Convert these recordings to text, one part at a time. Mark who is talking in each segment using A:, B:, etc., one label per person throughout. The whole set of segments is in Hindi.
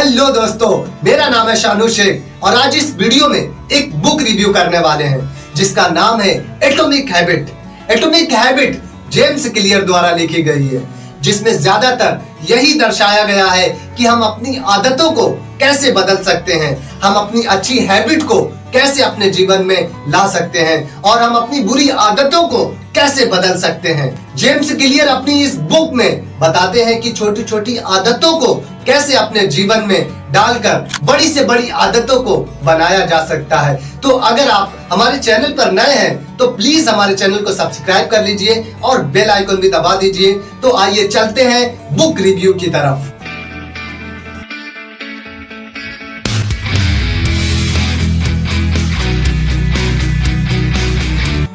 A: हेलो दोस्तों, मेरा नाम है शानू शेख और आज इस वीडियो में एक बुक रिव्यू करने वाले हैं जिसका नाम है atomic habit. Atomic habit James clear द्वारा लिखी गई है, जिसमें ज्यादातर यही दर्शाया गया है कि हम अपनी आदतों को कैसे बदल सकते हैं, हम अपनी अच्छी हैबिट को कैसे अपने जीवन में ला सकते हैं और हम अपनी बुरी आदतों को कैसे बदल सकते हैं। जेम्स क्लियर अपनी इस बुक में बताते हैं कि छोटी छोटी आदतों को कैसे अपने जीवन में डालकर बड़ी से बड़ी आदतों को बनाया जा सकता है। तो अगर आप हमारे चैनल पर नए हैं तो प्लीज हमारे चैनल को सब्सक्राइब कर लीजिए और बेल आइकन भी दबा दीजिए। तो आइए चलते हैं बुक रिव्यू की तरफ।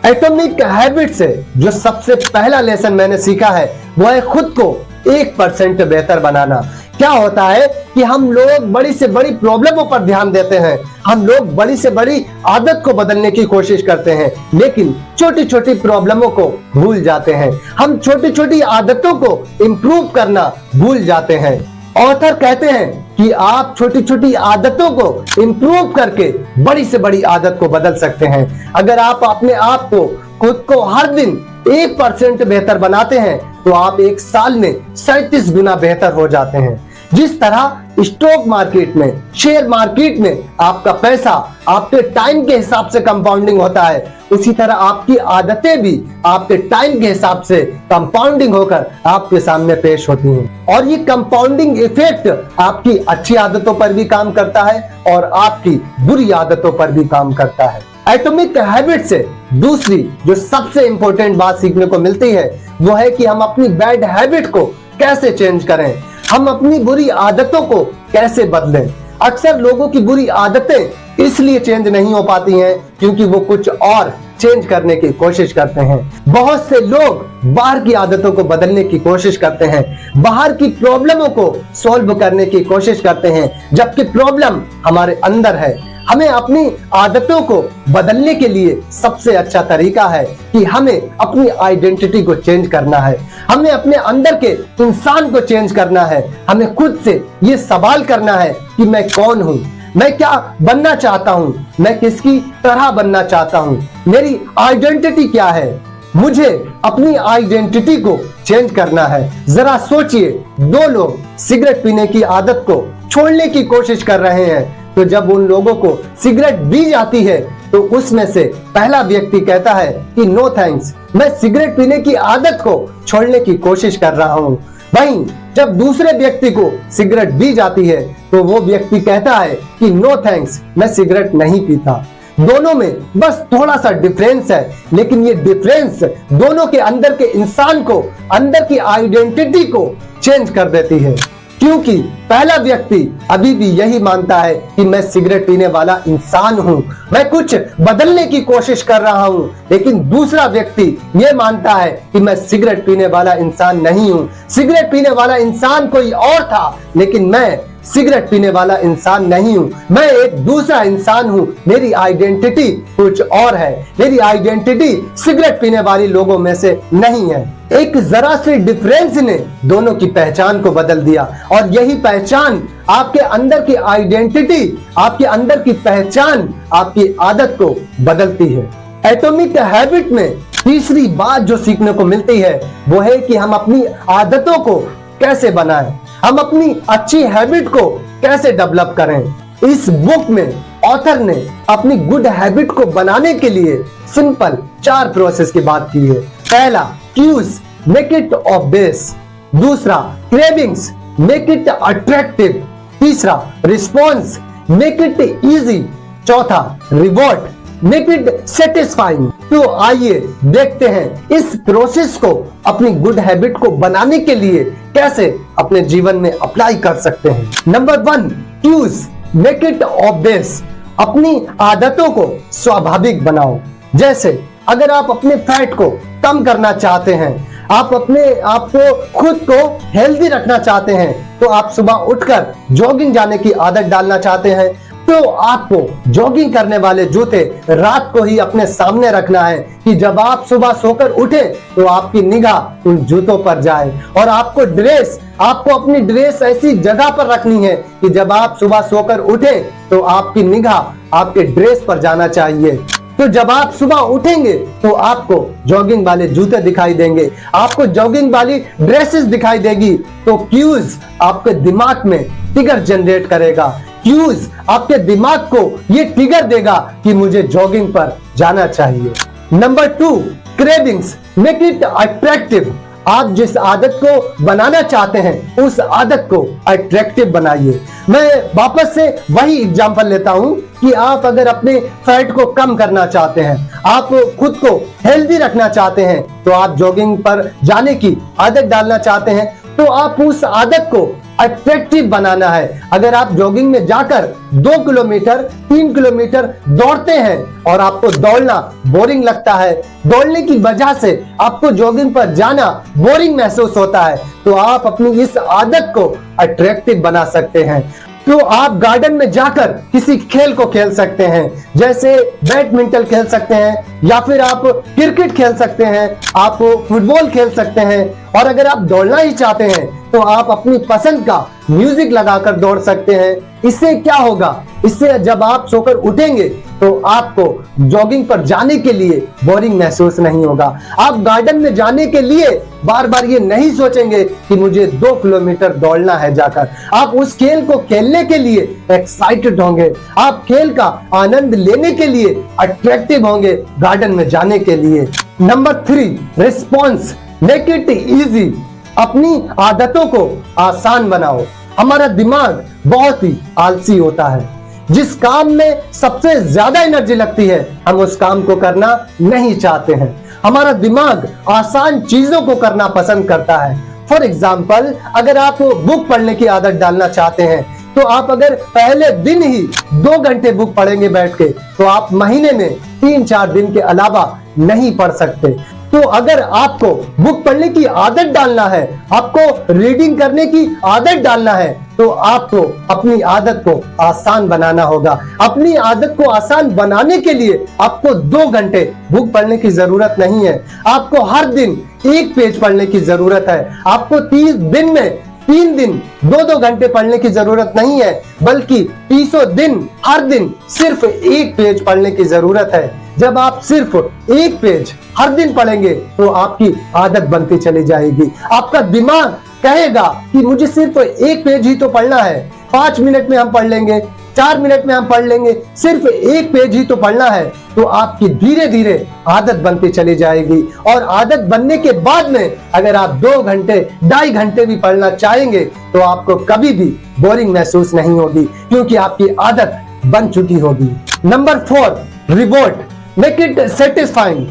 A: एटॉमिक हैबिट से जो सबसे पहला लेसन मैंने सीखा है वो है खुद को 1% बेहतर बनाना। क्या होता है कि हम लोग बड़ी से बड़ी प्रॉब्लमों पर ध्यान देते हैं, हम लोग बड़ी से बड़ी आदत को बदलने की कोशिश करते हैं, लेकिन छोटी छोटी प्रॉब्लमों को भूल जाते हैं। हम छोटी छोटी आदतों को इम्प्रूव करना भूल जाते हैं। ऑथर कहते हैं कि आप छोटी छोटी आदतों को इम्प्रूव करके बड़ी से बड़ी आदत को बदल सकते हैं। अगर आप अपने आप को खुद को हर दिन 1% बेहतर बनाते हैं तो आप एक साल में 37 गुना बेहतर हो जाते हैं। जिस तरह स्टॉक मार्केट में, शेयर मार्केट में आपका पैसा आपके टाइम के हिसाब से कंपाउंडिंग होता है, उसी तरह आपकी आदतें भी आपके टाइम के हिसाब से कंपाउंडिंग होकर आपके सामने पेश होती हैं। और ये कंपाउंडिंग इफेक्ट आपकी अच्छी आदतों पर भी काम करता है और आपकी बुरी आदतों पर भी काम करता है। एटॉमिक हैबिट से दूसरी जो सबसे इंपॉर्टेंट बात सीखने को मिलती है वो है कि हम अपनी बैड हैबिट को कैसे चेंज करें, हम अपनी बुरी आदतों को कैसे बदलें। अक्सर लोगों की बुरी आदतें इसलिए चेंज नहीं हो पाती हैं क्योंकि वो कुछ और चेंज करने की कोशिश करते हैं। बहुत से लोग बाहर की आदतों को बदलने की कोशिश करते हैं, बाहर की प्रॉब्लमों को सॉल्व करने की कोशिश करते हैं, जबकि प्रॉब्लम हमारे अंदर है। हमें अपनी आदतों को बदलने के लिए सबसे अच्छा तरीका है कि हमें अपनी आइडेंटिटी को चेंज करना है, हमें अपने अंदर के इंसान को चेंज करना है। हमें खुद से ये सवाल करना है कि मैं कौन हूँ, मैं क्या बनना चाहता हूँ, मैं किसकी तरह बनना चाहता हूँ, मेरी आइडेंटिटी क्या है। मुझे अपनी आइडेंटिटी को चेंज करना है। जरा सोचिए, दो लोग सिगरेट पीने की आदत को छोड़ने की कोशिश कर रहे हैं, तो जब उन लोगों को सिगरेट दी जाती है तो उसमें से पहला व्यक्ति कहता है कि नो थैंक्स, मैं सिगरेट पीने की आदत को छोड़ने की कोशिश कर रहा हूँ। वहीं जब दूसरे व्यक्ति को सिगरेट दी जाती है तो वो व्यक्ति कहता है कि नो थैंक्स, मैं सिगरेट नहीं पीता। दोनों में बस थोड़ा सा डिफरेंस है, लेकिन ये डिफरेंस दोनों के अंदर के इंसान को, अंदर की आइडेंटिटी को चेंज कर देती है। क्योंकि पहला व्यक्ति अभी भी यही मानता है कि मैं सिगरेट पीने वाला इंसान हूँ, मैं कुछ बदलने की कोशिश कर रहा हूँ, लेकिन दूसरा व्यक्ति ये मानता है कि मैं सिगरेट पीने वाला इंसान नहीं हूँ, सिगरेट पीने वाला इंसान कोई और था, लेकिन मैं सिगरेट पीने वाला इंसान नहीं हूँ, मैं एक दूसरा इंसान हूँ, मेरी आइडेंटिटी कुछ और है, मेरी आइडेंटिटी सिगरेट पीने वाले लोगों में से नहीं है। एक जरा से डिफरेंस ने दोनों की पहचान को बदल दिया और यही पहचान आपके अंदर की आइडेंटिटी, आपके अंदर की पहचान आपकी आदत को बदलती है। एटॉमिक हैबिट में तीसरी बात जो सीखने को मिलती है वो है कि हम अपनी आदतों को कैसे बनाएं, हम अपनी अच्छी हैबिट को कैसे डेवलप करें। इस बुक में ऑथर ने अपनी गुड हैबिट को बनाने के लिए सिंपल 4 प्रोसेस की बात की है। पहला, क्यूज, मेक इट ऑब्वियस। दूसरा, क्रेविंग्स, मेक इट अट्रैक्टिव। तीसरा, रिस्पॉन्स, मेक इट इजी। चौथा, रिवॉर्ड, मेक इट सेटिस्फाइंग। तो आइए देखते हैं इस प्रोसेस को अपनी गुड हैबिट को बनाने के लिए कैसे अपने जीवन में अप्लाई कर सकते हैं। Number 1, cues, make it obvious. अपनी आदतों को स्वाभाविक बनाओ। जैसे अगर आप अपने फैट को कम करना चाहते हैं, आप अपने आप को खुद को हेल्दी रखना चाहते हैं, तो आप सुबह उठकर जॉगिंग जाने की आदत डालना चाहते हैं, तो आपको जॉगिंग करने वाले जूते रात को ही अपने सामने रखना है कि जब आप सुबह सोकर उठे तो आपकी निगाह उन जूतों पर जाए। और आपको अपनी ड्रेस ऐसी जगह पर रखनी है कि जब आप सुबह सोकर उठे तो आपकी निगाह आपके ड्रेस पर जाना चाहिए। तो जब आप सुबह उठेंगे तो आपको जॉगिंग वाले जूते दिखाई देंगे, आपको जॉगिंग वाली ड्रेसेस दिखाई देगी। तो क्यूज आपके दिमाग में ट्रिगर जनरेट करेगा, क्यूज आपके दिमाग को ये ट्रिगर देगा कि मुझे जॉगिंग पर जाना चाहिए। Number 2, cravings make it attractive. आप जिस आदत को बनाना चाहते हैं उस आदत को अट्रैक्टिव बनाइए। मैं वापस से वही एग्जांपल लेता हूं कि आप अगर अपने फैट को कम करना चाहते हैं, आप खुद को हेल्दी रखना चाहते हैं, तो आप जॉगिंग पर जाने की आदत डालना चाहते हैं, तो आप उस आदत को अट्रैक्टिव बनाना है। अगर आप जॉगिंग में जाकर 2 किलोमीटर 3 किलोमीटर दौड़ते हैं और आपको दौड़ना बोरिंग लगता है, दौड़ने की वजह से आपको जॉगिंग पर जाना बोरिंग महसूस होता है, तो आप अपनी इस आदत को अट्रैक्टिव बना सकते हैं। तो आप गार्डन में जाकर किसी खेल को खेल सकते हैं, जैसे बैडमिंटन खेल सकते हैं, या फिर आप क्रिकेट खेल सकते हैं, आप फुटबॉल खेल सकते हैं। और अगर आप दौड़ना ही चाहते हैं तो आप अपनी पसंद का म्यूजिक लगाकर दौड़ सकते हैं। इससे क्या होगा, इससे जब आप सोकर उठेंगे तो आपको जॉगिंग पर जाने के लिए बोरिंग महसूस नहीं होगा। आप गार्डन में जाने के लिए बार बार ये नहीं सोचेंगे कि मुझे 2 किलोमीटर दौड़ना है जाकर। आप उस खेल को खेलने के लिए एक्साइटेड होंगे, आप खेल का आनंद लेने के लिए अट्रैक्टिव होंगे गार्डन में जाने के लिए। Number 3, response make it easy. अपनी आदतों को आसान बनाओ। हमारा दिमाग बहुत ही आलसी होता है, जिस काम में सबसे ज्यादा एनर्जी लगती है हम उस काम को करना नहीं चाहते हैं। हमारा दिमाग आसान चीजों को करना पसंद करता है। फॉर एग्जाम्पल, अगर आप बुक पढ़ने की आदत डालना चाहते हैं तो आप अगर पहले दिन ही 2 घंटे बुक पढ़ेंगे बैठ के, तो आप महीने में 3-4 दिन के अलावा नहीं पढ़ सकते। तो अगर आपको बुक पढ़ने की आदत डालना है, आपको रीडिंग करने की आदत डालना है, तो आपको अपनी आदत को आसान बनाना होगा। अपनी आदत को आसान बनाने के लिए आपको 2 घंटे बुक पढ़ने की जरूरत नहीं है, आपको हर दिन 1 पेज पढ़ने की जरूरत है। आपको 30 दिन में 3 दिन 2-2 घंटे पढ़ने की जरूरत नहीं है, बल्कि 30 दिन हर दिन सिर्फ 1 पेज पढ़ने की जरूरत है। जब आप सिर्फ 1 पेज हर दिन पढ़ेंगे तो आपकी आदत बनती चली जाएगी। आपका दिमाग कहेगा कि मुझे सिर्फ 1 पेज ही तो पढ़ना है, 5 मिनट में हम पढ़ लेंगे, 4 मिनट में हम पढ़ लेंगे, सिर्फ 1 पेज ही तो पढ़ना है। तो आपकी धीरे धीरे आदत बनती चली जाएगी। और आदत बनने के बाद में अगर आप 2 घंटे 2.5 घंटे भी पढ़ना चाहेंगे तो आपको कभी भी बोरिंग महसूस नहीं होगी, क्योंकि आपकी आदत बन चुकी होगी। Number 4, reward make it satisfying.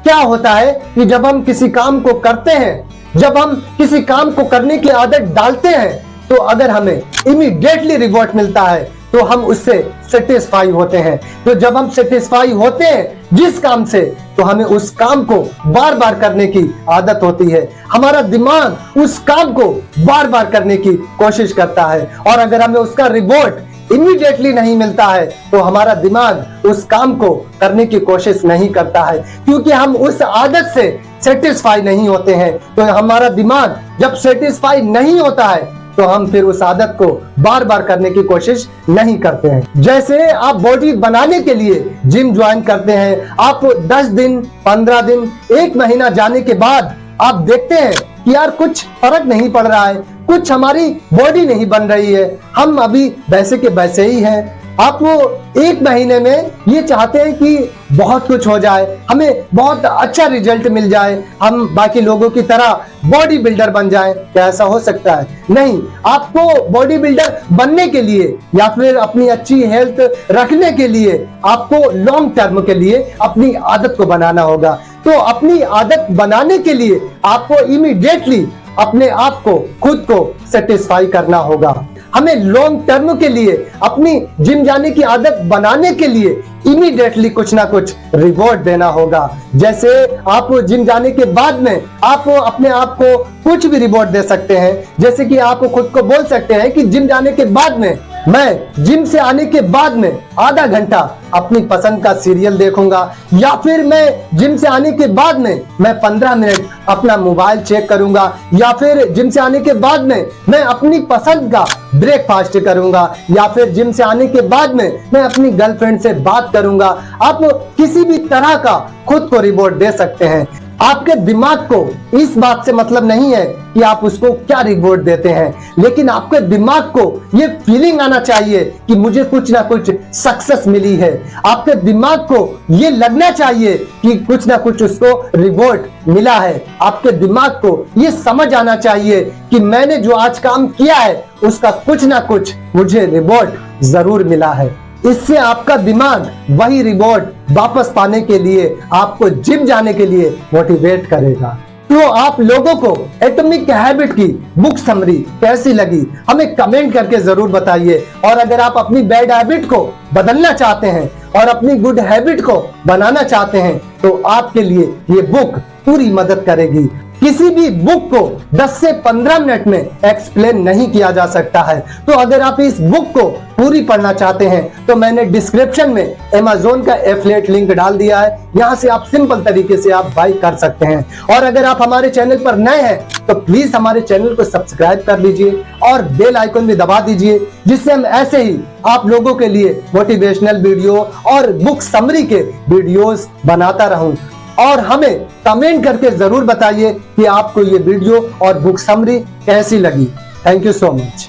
A: क्या होता है कि जब हम किसी काम को करते हैं, जब हम किसी काम को करने की आदत डालते हैं, तो अगर हमें इमीडिएटली रिवॉर्ड मिलता है तो हम उससे सेटिस्फाई होते हैं। तो जब हम सेटिस्फाई होते हैं जिस काम से, तो हमें उस काम को बार बार करने की आदत होती है। हमारा दिमाग उस काम को बार बार करने की कोशिश करता है, और अगर हमें उसका रिवॉर्ड इमीडिएटली नहीं मिलता है तो हमारा दिमाग उस काम को करने की कोशिश नहीं करता है, क्योंकि हम उस आदत से सेटिस्फाई नहीं होते हैं। तो हमारा दिमाग जब सेटिस्फाई नहीं होता है तो हम फिर उस आदत को बार बार करने की कोशिश नहीं करते हैं। जैसे आप बॉडी बनाने के लिए जिम ज्वाइन करते हैं, आप 10 दिन 15 दिन 1 महीना जाने के बाद आप देखते हैं कि यार कुछ फर्क नहीं पड़ रहा है, कुछ हमारी बॉडी नहीं बन रही है, हम अभी वैसे के वैसे ही हैं। आप वो 1 महीने में ये चाहते हैं कि बहुत कुछ हो जाए, हमें बहुत अच्छा रिजल्ट मिल जाए, हम बाकी लोगों की तरह बॉडी बिल्डर बन जाएं। क्या ऐसा हो सकता है? नहीं। आपको बॉडी बिल्डर बनने के लिए या फिर अपनी अच्छी हेल्थ रखने के लिए आपको लॉन्ग टर्म के लिए अपनी आदत को बनाना होगा। तो अपनी आदत बनाने के लिए आपको इमीडिएटली अपने आप को खुद को सेटिस्फाई करना होगा। हमें लॉन्ग टर्म के लिए अपनी जिम जाने की आदत बनाने के लिए इमीडिएटली कुछ ना कुछ रिवॉर्ड देना होगा। जैसे आप जिम जाने के बाद में आप अपने आप को कुछ भी रिवॉर्ड दे सकते हैं। जैसे कि आप खुद को बोल सकते हैं कि जिम जाने के बाद में मैं जिम से आने के बाद में आधा घंटा अपनी पसंद का सीरियल देखूंगा, या फिर मैं जिम से आने के बाद में मैं 15 मिनट अपना मोबाइल चेक करूंगा, या फिर जिम से आने के बाद में मैं अपनी पसंद का ब्रेकफास्ट करूंगा, या फिर जिम से आने के बाद में मैं अपनी गर्लफ्रेंड से बात करूंगा। आप किसी भी तरह का खुद को रिवॉर्ड दे सकते हैं। आपके दिमाग को इस बात से मतलब नहीं है कि आप उसको क्या रिवॉर्ड देते हैं, लेकिन आपके दिमाग को ये फीलिंग आना चाहिए कि मुझे कुछ ना कुछ सक्सेस मिली है। आपके दिमाग को ये लगना चाहिए कि कुछ ना कुछ उसको रिवॉर्ड मिला है। आपके दिमाग को ये समझ आना चाहिए कि मैंने जो आज काम किया है उसका कुछ ना कुछ मुझे रिवॉर्ड जरूर मिला है। इससे आपका दिमाग वही रिवॉर्ड वापस पाने के लिए आपको जिम जाने के लिए मोटिवेट करेगा। तो आप लोगों को एटॉमिक हैबिट की बुक समरी कैसी लगी हमें कमेंट करके जरूर बताइए। और अगर आप अपनी बैड हैबिट को बदलना चाहते हैं और अपनी गुड हैबिट को बनाना चाहते हैं तो आपके लिए ये बुक पूरी मदद करेगी। किसी भी बुक को 10 से 15 मिनट में एक्सप्लेन नहीं किया जा सकता है। तो अगर आप इस बुक को पूरी पढ़ना चाहते हैं तो मैंने डिस्क्रिप्शन में Amazon का एफिलिएट लिंक डाल दिया है, यहाँ से आप सिंपल तरीके से आप बाय कर सकते हैं। और अगर आप हमारे चैनल पर नए हैं तो प्लीज हमारे चैनल को सब्सक्राइब कर लीजिए और बेल आइकन भी दबा दीजिए, जिससे हम ऐसे ही आप लोगों के लिए मोटिवेशनल वीडियो और बुक समरी के वीडियोस बनाता रहूं। और हमें कमेंट करके जरूर बताइए कि आपको ये वीडियो और बुक समरी कैसी लगी। Thank you so much.